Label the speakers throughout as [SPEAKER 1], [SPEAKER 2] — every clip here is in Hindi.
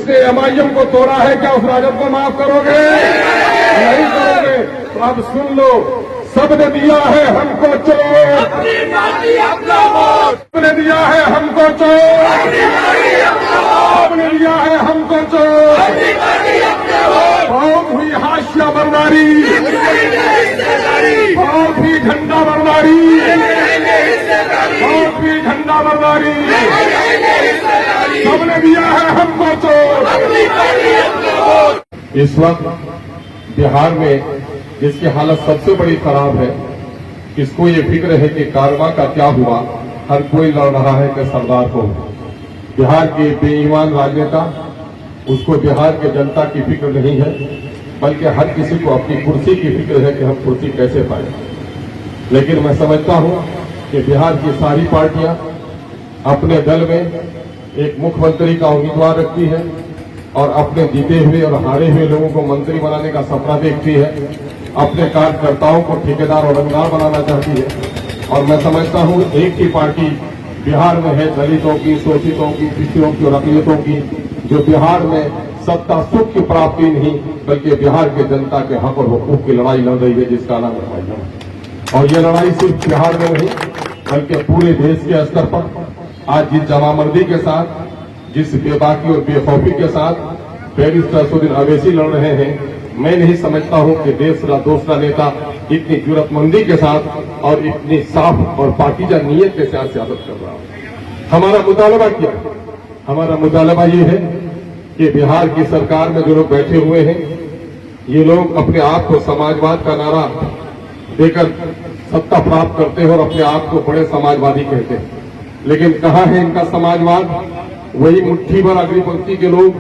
[SPEAKER 1] जिसने एमआईएम को तोड़ा है, क्या उस राजद को माफ करोगे? नहीं करोगे। तो अब सुन लो, सबने दिया है हमको चोट,
[SPEAKER 2] अपनी पार्टी अपना वोट,
[SPEAKER 1] सबने दिया है हमको चोट,
[SPEAKER 2] अपनी पार्टी अपना वोट,
[SPEAKER 1] सबने दिया है हमको चोट।
[SPEAKER 2] अपनी पार्टी अपना वोट,
[SPEAKER 1] बहुत हुई हाशिया बर्दारी,
[SPEAKER 2] हिस्सेदारी,
[SPEAKER 1] बहुत हुई झंडा बर्दारी,
[SPEAKER 2] हिस्सेदारी,
[SPEAKER 1] बहुत हुई झंडा बर्दारी,
[SPEAKER 2] हिस्सेदारी,
[SPEAKER 1] सबने दिया है हमको चोट।
[SPEAKER 2] अपनी पार्टी अपना वोट।
[SPEAKER 1] इस वक्त बिहार में जिसकी हालत सबसे बड़ी खराब है, इसको ये फिक्र है कि कारवां का क्या हुआ। हर कोई लड़ रहा है कि सरदार को, बिहार के बेईमान राजनेता, उसको बिहार के जनता की फिक्र नहीं है, बल्कि हर किसी को अपनी कुर्सी की फिक्र है कि हम कुर्सी कैसे पाए। लेकिन मैं समझता हूं कि बिहार की सारी पार्टियां अपने दल में एक मुख्यमंत्री का उम्मीदवार रखती है और अपने जीते हुए और हारे हुए लोगों को मंत्री बनाने का सपना देखती है, अपने कार्यकर्ताओं को ठेकेदार और रंगदार बनाना चाहती है। और मैं समझता हूं एक ही पार्टी बिहार में है, दलितों की, शोषितों की, पिछड़ों की और अकलियतों की, जो बिहार में सत्ता सुख की प्राप्ति नहीं बल्कि बिहार के जनता के हक और हुकूक की लड़ाई लड़ रही है, जिसका नाम है भाईजान। और ये लड़ाई सिर्फ बिहार में नहीं बल्कि पूरे देश के स्तर पर आज जिस जमामर्दी के साथ, जिस बेबाकी और बेखौफी के साथ बैरिस्टर असदुद्दीन अवैसी लड़ रहे हैं, मैं नहीं समझता हूं कि देश का दूसरा नेता इतनी जुर्रतमंदी के साथ और इतनी साफ और पाकीज़ा नीयत के साथ सियासत कर रहा है। हमारा मुतालबा क्या है? हमारा मुतालबा ये है कि बिहार की सरकार में जो लोग बैठे हुए हैं, ये लोग अपने आप को समाजवाद का नारा देकर सत्ता प्राप्त करते हैं और अपने आप को बड़े समाजवादी कहते हैं। लेकिन कहाँ है इनका समाजवाद? वही मुट्ठी भर अग्री पंक्ति के लोग,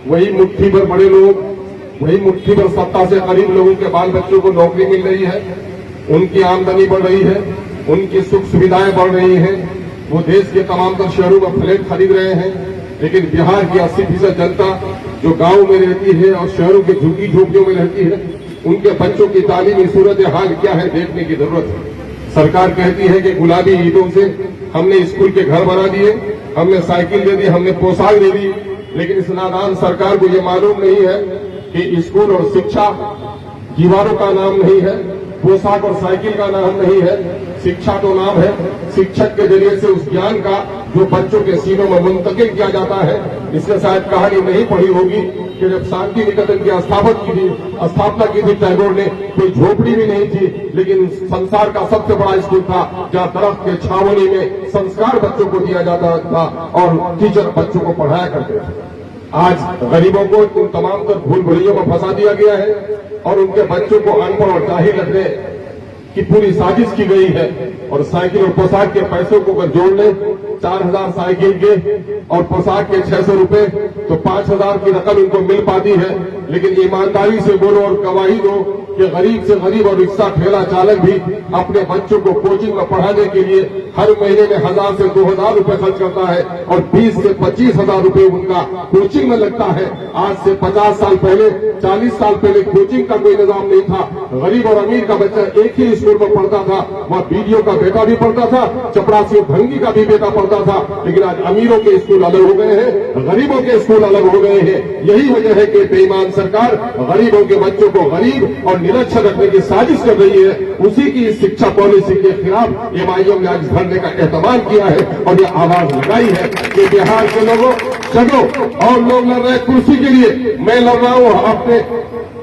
[SPEAKER 1] वही मुट्ठी भर बड़े लोग, वही मुट्ठी भर सत्ता से करीब लोगों के बाल बच्चों को नौकरी मिल रही है, उनकी आमदनी बढ़ रही है, उनकी सुख सुविधाएं बढ़ रही हैं, वो देश के तमाम तर शहरों में फ्लैट खरीद रहे हैं। लेकिन बिहार की 80% जनता जो गांव में रहती है और शहरों के झुग्गी झोपड़ियों में रहती है, उनके बच्चों की तालीमी सूरत हाल क्या है देखने की जरूरत है। सरकार कहती है कि गुलाबी ईंटों से हमने स्कूल के घर बना दिए, हमने साइकिल दे दी, हमने पोशाक दे दी, लेकिन इस नादान सरकार को ये मालूम नहीं है कि स्कूल और शिक्षा दीवारों का नाम नहीं है, पोशाक और साइकिल का नाम नहीं है। शिक्षा तो नाम है, शिक्षक के जरिए से उस ज्ञान का जो बच्चों के सीनों में मुंतकिल किया जाता है। इसने शायद कहानी नहीं पढ़ी होगी कि जब शांति निकेतन की स्थापना की थी टैगोर ने, कोई झोपड़ी भी नहीं थी, लेकिन संसार का सबसे बड़ा स्कूल था जहाँ दरख्त के छावनी में संस्कार बच्चों को दिया जाता था और टीचर बच्चों को पढ़ाया करते थे। आज गरीबों को उन तमाम तर भूल भुलैयों में फंसा दिया गया है और उनके बच्चों को अनपढ़ और जाहिल रखने की पूरी साजिश की गई है। और साइकिल और पोशाक के पैसों को अगर जोड़ ले, 4000 साइकिल के और पोशाक के 600 रुपए, तो 5000 की रकम इनको मिल पाती है। लेकिन ईमानदारी से बोलो और गवाही दो कि गरीब से गरीब और रिक्शा ठेला चालक भी अपने बच्चों को कोचिंग में पढ़ाने के लिए हर महीने में 1000 से 2000 रुपए खर्च करता है और 20 से 25,000 रुपए उनका कोचिंग में लगता है। आज से 50 साल पहले, 40 साल पहले कोचिंग का कोई निजाम नहीं था। गरीब और अमीर का बच्चा एक ही स्कूल में पढ़ता था, वहाँ बीडीओ का बेटा भी पढ़ता था, चपरासी भंगी का भी बेटा पढ़ता था। लेकिन आज अमीरों के स्कूल अलग हो गए हैं, गरीबों के स्कूल अलग हो गए हैं। यही वजह है कि बेईमान सरकार गरीबों के बच्चों को गरीब और निरक्षर रखने की साजिश कर रही है। उसी की शिक्षा पॉलिसी के खिलाफ एमआईएम ने आज धरने का एहतमाम किया है और ये आवाज लगाई है कि बिहार के लोगों चलो, और लोग लड़ रहे कुर्सी के लिए, मैं लड़ रहा हूं अपने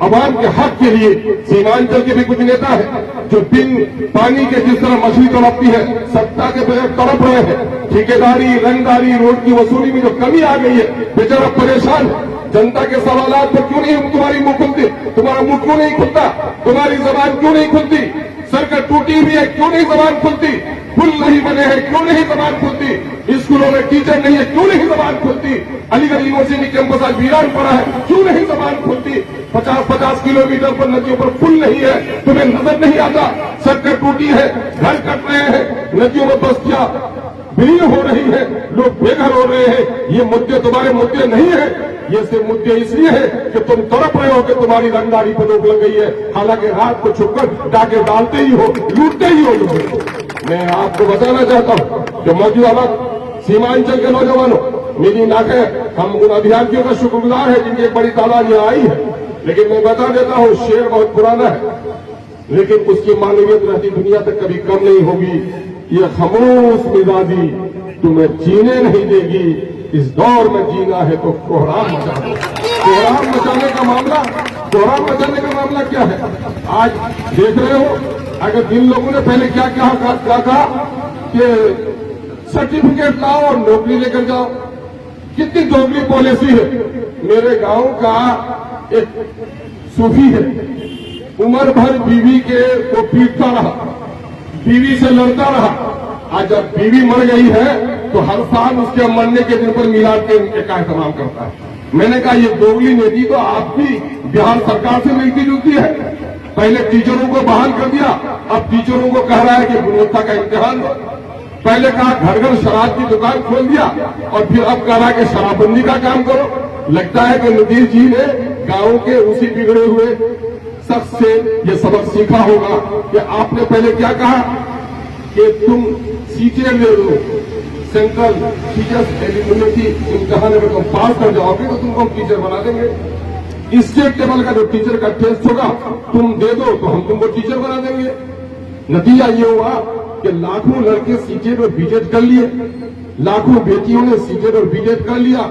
[SPEAKER 1] अवाम के हक के लिए। सीमांचल के भी कुछ नेता है जो बिन पानी के जिस तरह मछली तड़पती है, सत्ता के बगैर तड़प रहे हैं। ठेकेदारी, रंगदारी, रोड की वसूली में जो कमी आ गई है, बेचारा परेशान। जनता के सवालात पर क्यों नहीं तुम्हारी मुंह खुलती, तुम्हारा मुंह क्यों नहीं खुलता, तुम्हारी जबान क्यों नहीं खुलती? सरकार टूटी हुई है, क्यों नहीं जबान खुलती? पुल नहीं बने हैं, क्यों नहीं जबान खुलती? स्कूलों में टीचर नहीं है, क्यों नहीं जबान खुलती? अलीगढ़ यूनिवर्सिटी कैंपस आज वीरान पड़ा है, क्यों नहीं जबान खुलती? 50-50 किलोमीटर पर नदियों पर पुल नहीं है, तुम्हें नजर नहीं आता? सड़कें टूटी है, घर कट रहे हैं, नदियों में बस्तियां विलीन हो रही है, लोग बेघर हो रहे हैं। ये मुद्दे तुम्हारे मुद्दे नहीं है, ये सिर्फ मुद्दे इसलिए है कि तुम तड़प रहे हो कि तुम्हारी रंगदारी पर रोक लग गई है। हालांकि रात को छुपकर डाके डालते ही हो, लूटते ही हो लोग। मैं आपको बताना चाहता हूं कि मौजूदा वक्त सीमांचल के नौजवानों, मेरी नाक हम उन अभ्यर्थियों का शुक्रगुजार है जिनकी एक बड़ी तादाद यहाँ आई है, लेकिन मैं बता देता हूँ शेर बहुत पुराना है, लेकिन उसकी मानवीयत रहती दुनिया तक कभी कम नहीं होगी। ये खामोश मिजाजी तुम्हें जीने नहीं देगी, इस दौर में जीना है तो कोहराम मचा दो। कोहराम मचाने का मामला, कोहराम मचाने का मामला क्या है? आज देख रहे हो, अगर जिन लोगों ने पहले क्या कहा कि सर्टिफिकेट लाओ और नौकरी लेकर जाओ, कितनी दोगली पॉलिसी है। मेरे गांव का एक सूफी है, उम्र भर बीवी के को पीटता रहा, बीवी से लड़ता रहा। आज जब बीवी मर गई है तो हर साल उसके मरने के दिन पर मिलाद के का एहतमाम करता है। मैंने कहा ये दोगली नीति तो आपकी बिहार सरकार से मिलती जुलती है। पहले टीचरों को बहाल कर दिया, अब टीचरों को कह रहा है कि गुणवत्ता का इम्तिहान दो। पहले कहा घर घर शराब की दुकान खोल दिया और फिर अब कह रहा है कि शराबबंदी का काम करो। लगता है कि नीतीश जी ने गांव के उसी बिगड़े हुए शख्स से ये सबक सीखा होगा कि आपने पहले क्या कहा कि तुम सीटें ले लो, सेंट्रल टीचर्स एलिजिबिलिटी इम्तिहान में तुम पास कर जाओगे तो तुमको हम टीचर बना देंगे। स्टेट लेवल का जो टीचर का टेस्ट होगा तुम दे दो तो हम तुमको टीचर बना देंगे। नतीजा ये हुआ कि लाखों लड़के सीटेट और बीटेट कर लिए, लाखों बेटियों ने सीटेट और बीटेट कर लिया।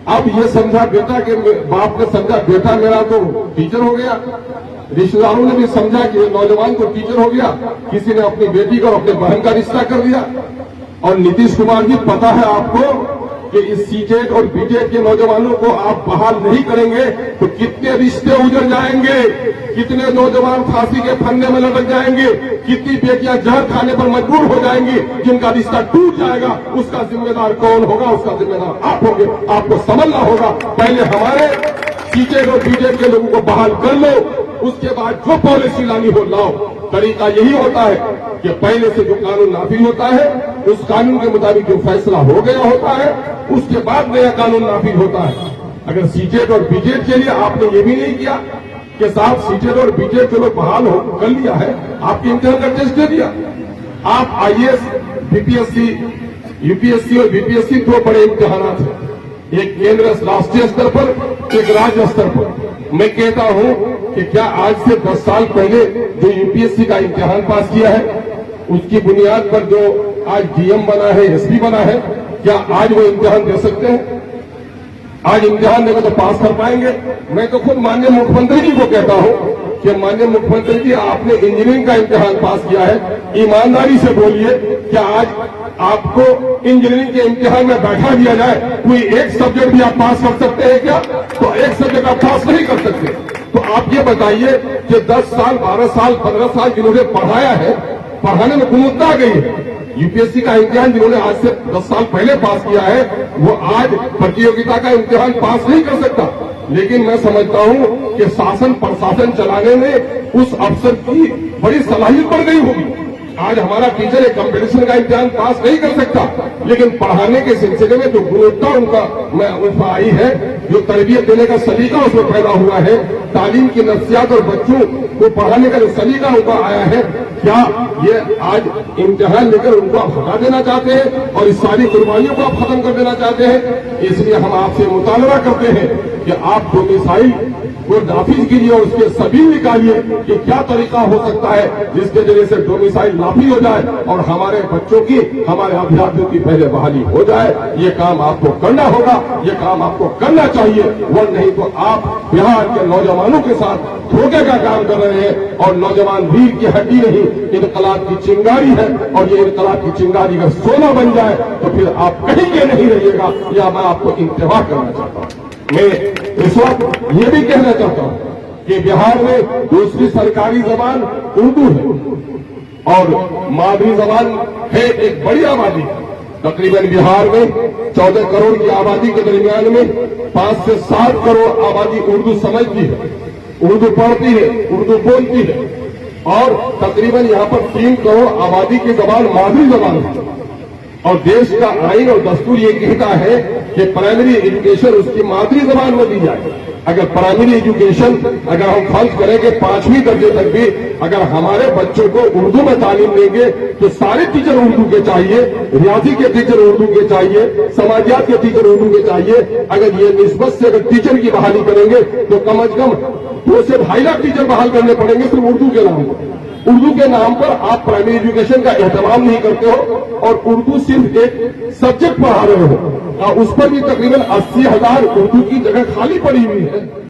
[SPEAKER 1] अब ये समझा बेटा के बाप ने समझा बेटा मेरा तो टीचर हो गया, रिश्तेदारों ने भी समझा कि नौजवान तो टीचर हो गया, किसी ने अपनी बेटी का और अपने बहन का रिश्ता कर दिया। और नीतीश कुमार जी, पता है आपको कि इस सीटेट और बीटेट के नौजवानों को आप बहाल नहीं करेंगे तो कितने रिश्ते उजड़ जाएंगे, कितने नौजवान फांसी के फंदे में लटक जाएंगे, कितनी बेटियां जहर खाने पर मजबूर हो जाएंगी, जिनका रिश्ता टूट जाएगा। उसका जिम्मेदार कौन होगा? उसका जिम्मेदार आप होंगे। आपको समझना होगा, पहले हमारे सीटेट और बीटेट के लोगों को बहाल कर लो, उसके बाद जो पॉलिसी लानी हो लाओ। तरीका यही होता है कि पहले से जो कानून नाफिज होता है उस कानून के मुताबिक जो फैसला हो गया होता है उसके बाद नया कानून नाफिज होता है। अगर सीटेट और बीटेट के लिए आपने ये भी नहीं किया कि साहब सीटेट और बीटेट चलो बहाल हो कर लिया है, आपके इम्तिहान का टेस्ट दे दिया। आप आईएएस, बीपीएससी, यूपीएससी और बीपीएससी दो बड़े इम्तिहान हैं, एक केंद्र राष्ट्रीय स्तर पर, एक राज्य स्तर पर। मैं कहता हूं कि क्या आज से 10 साल पहले जो यूपीएससी का इम्तिहान पास किया है उसकी बुनियाद पर जो आज डीएम बना है, एसपी बना है, क्या आज वो इम्तिहान दे सकते हैं? आज इम्तिहान देकर तो पास कर पाएंगे? मैं तो खुद माननीय मुख्यमंत्री जी को कहता हूं कि माननीय मुख्यमंत्री जी, आपने इंजीनियरिंग का इम्तिहान पास किया है, ईमानदारी से बोलिए क्या आज आपको इंजीनियरिंग के इम्तिहान में बैठा दिया जाए, कोई एक सब्जेक्ट भी आप पास कर सकते हैं क्या? तो एक सब्जेक्ट आप पास नहीं कर सकते। तो आप ये बताइए कि 10 साल, 12 साल, 15 साल जिन्होंने पढ़ाया है, पढ़ाने में गुणवत्ता आ गई है। यूपीएससी का इम्तिहान जिन्होंने आज से 10 साल पहले पास किया है वो आज प्रतियोगिता का इम्तिहान पास नहीं कर सकता। लेकिन मैं समझता हूं कि शासन प्रशासन चलाने में उस अफसर की बड़ी सलाहियत बढ़ गई होगी। आज हमारा टीचर एक कंपटीशन का इम्तिहान पास नहीं कर सकता, लेकिन पढ़ाने के सिलसिले में जो गुणवत्ता उनका आई है, जो तरबियत देने का सलीका उसमें पैदा हुआ है, तालीम की नफ्सियात और बच्चों को पढ़ाने का जो सलीका उनका आया है, क्या ये आज इम्तिहान लेकर उनको आप हटा देना चाहते हैं और इस सारी कुर्बानियों को आप खत्म कर देना चाहते हैं? इसलिए हम आपसे मुतालबा करते हैं कि आप डोमिसाइल को नाफिज कीजिए और उसके सबील निकालिए कि क्या तरीका हो सकता है जिसके जरिए से डोमिसाइल नाफिज हो जाए और हमारे बच्चों की, हमारे अभ्यर्थियों की पहले बहाली हो जाए। ये काम आपको करना होगा, ये काम आपको करना चाहिए, वरना नहीं तो आप बिहार के नौजवानों के साथ धोखे का काम कर रहे हैं। और नौजवान रीढ़ की हड्डी नहीं, इनकलाब की चिंगारी है, और ये इनकलाब की चिंगारी अगर सोना बन जाए तो फिर आप कहीं के नहीं रहिएगा। या मैं आपको इंतबाह करना चाहता हूं। मैं इस वक्त ये भी कहना चाहता हूं कि बिहार में दूसरी सरकारी जबान उर्दू है और मादरी जबान है एक बड़ी आबादी। तकरीबन बिहार में 14 करोड़ की आबादी के दरमियान में 5 से 7 करोड़ आबादी उर्दू समझती है, उर्दू पढ़ती है, उर्दू बोलती है, और तकरीबन यहाँ पर 3 करोड़ आबादी की जबान मादरी जबान है। और देश का आइन और दस्तूर ये कहता है कि कि प्राइमरी एजुकेशन उसकी मातृ जबान में दी जाए। अगर प्राइमरी एजुकेशन अगर हम फर्ज करें कि 5वीं दर्जे तक भी अगर हमारे बच्चों को उर्दू में तालीम देंगे तो सारे टीचर उर्दू के चाहिए, रियाजी के टीचर उर्दू के चाहिए, समाजियात के टीचर उर्दू के चाहिए। अगर ये निस्बत से अगर टीचर की बहाली करेंगे तो कम अज कम 2 से 2.5 लाख टीचर बहाल करने पड़ेंगे सिर्फ उर्दू के नाम पर। उर्दू के नाम पर आप प्राइमरी एजुकेशन का एहतमाम नहीं करते हो और उर्दू सिर्फ एक सब्जेक्ट पढ़ा रहे हो, उस पर भी तकरीबन 80,000 उर्दू की जगह खाली पड़ी हुई है।